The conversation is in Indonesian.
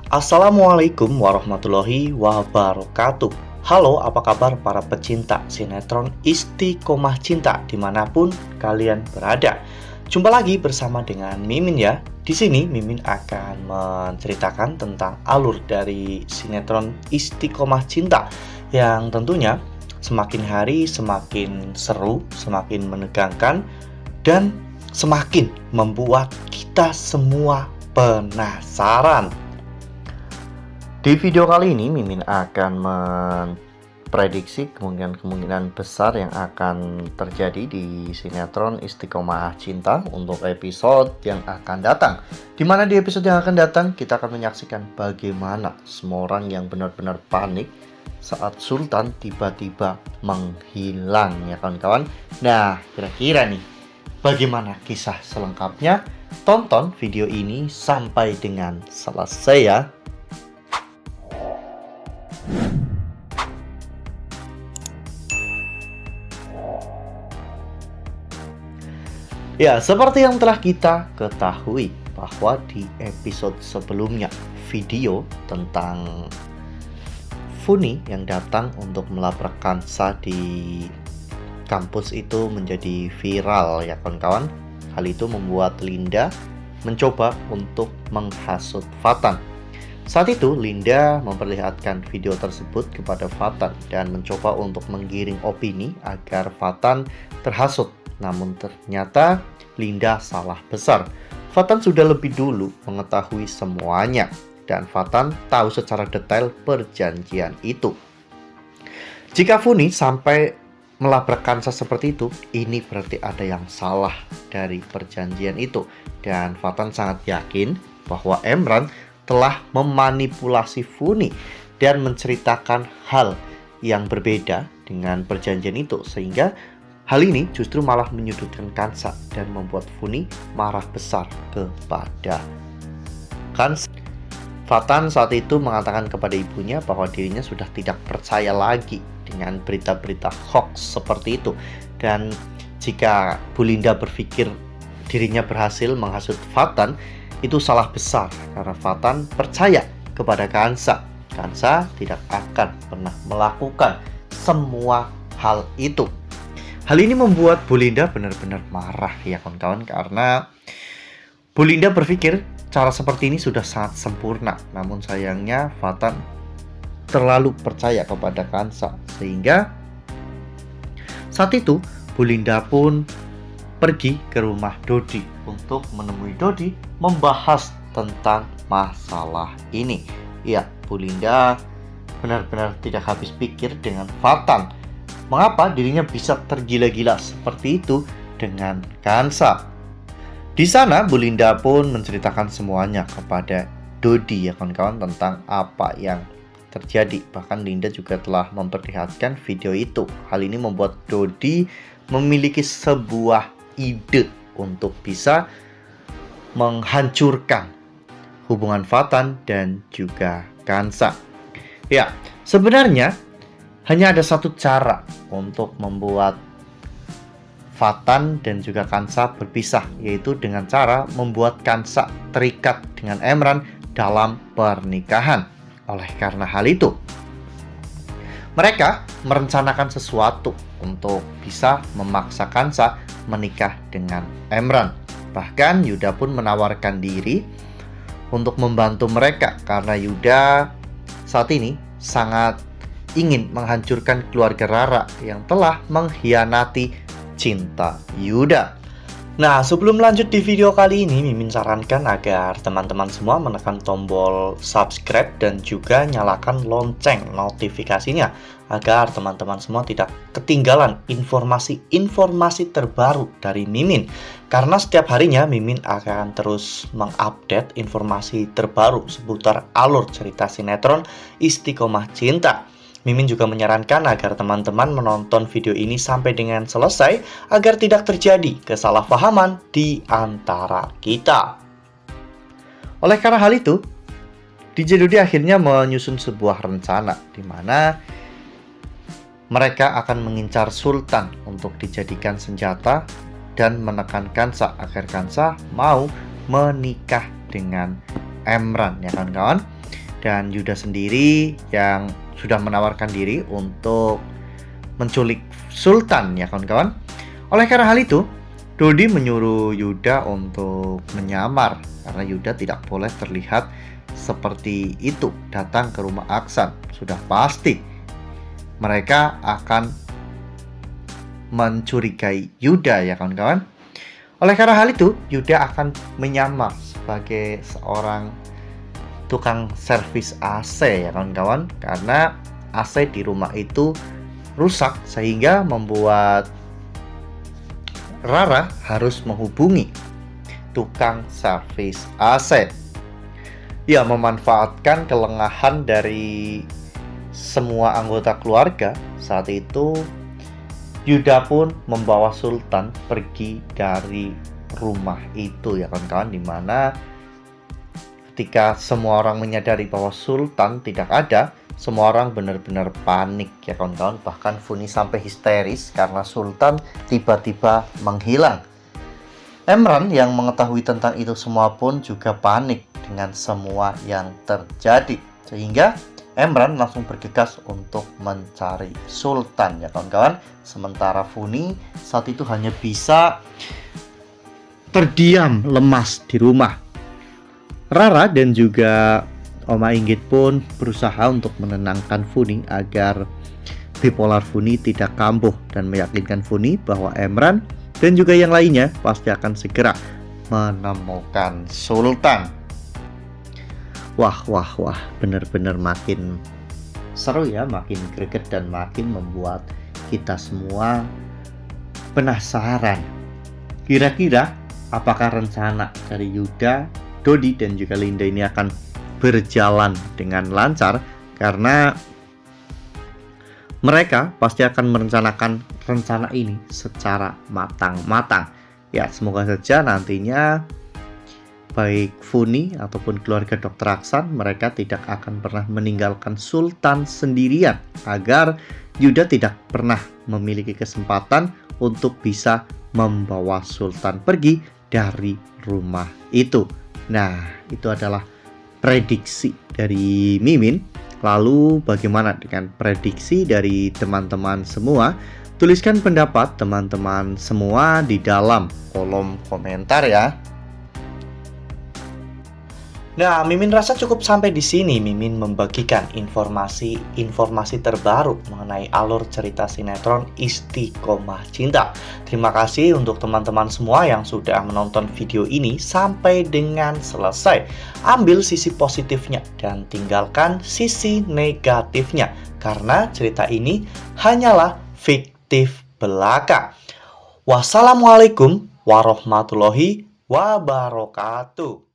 Assalamualaikum warahmatullahi wabarakatuh. Halo, apa kabar para pecinta sinetron Istiqomah Cinta dimanapun kalian berada? Jumpa lagi bersama dengan Mimin ya. Di sini Mimin akan menceritakan tentang alur dari sinetron Istiqomah Cinta yang tentunya semakin hari semakin seru, semakin menegangkan, dan semakin membuat kita semua penasaran. Di video kali ini Mimin akan memprediksi kemungkinan besar yang akan terjadi di sinetron Istiqomah Cinta untuk episode yang akan datang. Dimana di episode yang akan datang kita akan menyaksikan bagaimana semua orang yang benar-benar panik saat Sultan tiba-tiba menghilang ya kawan-kawan. Nah, kira-kira nih bagaimana kisah selengkapnya? Tonton video ini sampai dengan selesai ya. Ya, seperti yang telah kita ketahui bahwa di episode sebelumnya video tentang Funi yang datang untuk melabrak Kansa di kampus itu menjadi viral ya kawan-kawan. Hal itu membuat Linda mencoba untuk menghasut Fatan. Saat itu Linda memperlihatkan video tersebut kepada Fatan dan mencoba untuk menggiring opini agar Fatan terhasut. Namun ternyata Linda salah besar. Fatan sudah lebih dulu mengetahui semuanya dan Fatan tahu secara detail perjanjian itu. Jika Funi sampai melabrak Kansa seperti itu, ini berarti ada yang salah dari perjanjian itu. Dan Fatan sangat yakin bahwa Emran telah memanipulasi Funi dan menceritakan hal yang berbeda dengan perjanjian itu, sehingga hal ini justru malah menyudutkan Kansa dan membuat Funi marah besar kepada Kansa. Fatan saat itu mengatakan kepada ibunya bahwa dirinya sudah tidak percaya lagi dengan berita-berita hoax seperti itu. Dan jika Bu Linda berpikir dirinya berhasil menghasut Fatan, itu salah besar karena Fatan percaya kepada Kansa. Kansa tidak akan pernah melakukan semua hal itu. Hal ini membuat Bu Linda benar-benar marah ya kawan-kawan, karena Bu Linda berpikir cara seperti ini sudah sangat sempurna. Namun sayangnya Fatan terlalu percaya kepada Kansa, sehingga saat itu Bu Linda pun pergi ke rumah Dodi untuk menemui Dodi membahas tentang masalah ini. Ya, Bu Linda benar-benar tidak habis pikir dengan Fatan. Mengapa dirinya bisa tergila-gila seperti itu dengan Kansa? Di sana Bu Linda pun menceritakan semuanya kepada Dodi ya kawan-kawan tentang apa yang terjadi. Bahkan Linda juga telah memperlihatkan video itu. Hal ini membuat Dodi memiliki sebuah ide untuk bisa menghancurkan hubungan Fatan dan juga Kansa. Ya, sebenarnya hanya ada satu cara untuk membuat Fatan dan juga Kansa berpisah, yaitu dengan cara membuat Kansa terikat dengan Emran dalam pernikahan. Oleh karena hal itu, mereka merencanakan sesuatu untuk bisa memaksa Kansa menikah dengan Emran. Bahkan Yuda pun menawarkan diri untuk membantu mereka karena Yuda saat ini sangat ingin menghancurkan keluarga Rara yang telah mengkhianati cinta Yuda. Nah, sebelum lanjut di video kali ini, Mimin sarankan agar teman-teman semua menekan tombol subscribe dan juga nyalakan lonceng notifikasinya agar teman-teman semua tidak ketinggalan informasi-informasi terbaru dari Mimin. Karena setiap harinya Mimin akan terus mengupdate informasi terbaru seputar alur cerita sinetron Istiqomah Cinta. Mimin juga menyarankan agar teman-teman menonton video ini sampai dengan selesai agar tidak terjadi kesalahpahaman di antara kita. Oleh karena hal itu, DJ Dodi akhirnya menyusun sebuah rencana di mana mereka akan mengincar Sultan untuk dijadikan senjata dan menekan Kansa agar Kansa mau menikah dengan Emran, ya kawan-kawan. Dan Yuda sendiri yang sudah menawarkan diri untuk menculik Sultan, ya kawan-kawan. Oleh karena hal itu, Dodi menyuruh Yuda untuk menyamar karena Yuda tidak boleh terlihat seperti itu datang ke rumah Aksan. Sudah pasti mereka akan mencurigai Yuda, ya kawan-kawan. Oleh karena hal itu, Yuda akan menyamar sebagai seorang tukang servis AC, ya kawan-kawan, karena AC di rumah itu rusak sehingga membuat Rara harus menghubungi tukang servis AC. Ya, memanfaatkan kelengahan dari semua anggota keluarga. Saat itu Yuda pun membawa Sultan pergi dari rumah itu, ya kawan-kawan, dimana ketika semua orang menyadari bahwa Sultan tidak ada, semua orang benar-benar panik, ya kawan-kawan. Bahkan Funi sampai histeris karena Sultan tiba-tiba menghilang. Emran yang mengetahui tentang itu semua pun juga panik dengan semua yang terjadi, sehingga Emran langsung bergegas untuk mencari Sultan, ya kawan-kawan. Sementara Funi saat itu hanya bisa terdiam lemas di rumah. Rara dan juga Oma Inggit pun berusaha untuk menenangkan Funi agar bipolar Funi tidak kambuh dan meyakinkan Funi bahwa Emran dan juga yang lainnya pasti akan segera menemukan Sultan. Wah, benar-benar makin seru ya, makin greget dan makin membuat kita semua penasaran. Kira-kira apakah rencana dari Yuda, Dodi, dan juga Linda ini akan berjalan dengan lancar? Karena mereka pasti akan merencanakan rencana ini secara matang-matang. Ya, semoga saja nantinya baik Funi ataupun keluarga Dr. Aksan, mereka tidak akan pernah meninggalkan Sultan sendirian, agar Yuda tidak pernah memiliki kesempatan untuk bisa membawa Sultan pergi dari rumah itu. Nah, itu adalah prediksi dari Mimin. Lalu bagaimana dengan prediksi dari teman-teman semua? Tuliskan pendapat teman-teman semua di dalam kolom komentar ya. Nah, Mimin rasa cukup sampai di sini. Mimin membagikan informasi terbaru mengenai alur cerita sinetron Istiqomah Cinta. Terima kasih untuk teman-teman semua yang sudah menonton video ini sampai dengan selesai. Ambil sisi positifnya dan tinggalkan sisi negatifnya, karena cerita ini hanyalah fiktif belaka. Wassalamualaikum warahmatullahi wabarakatuh.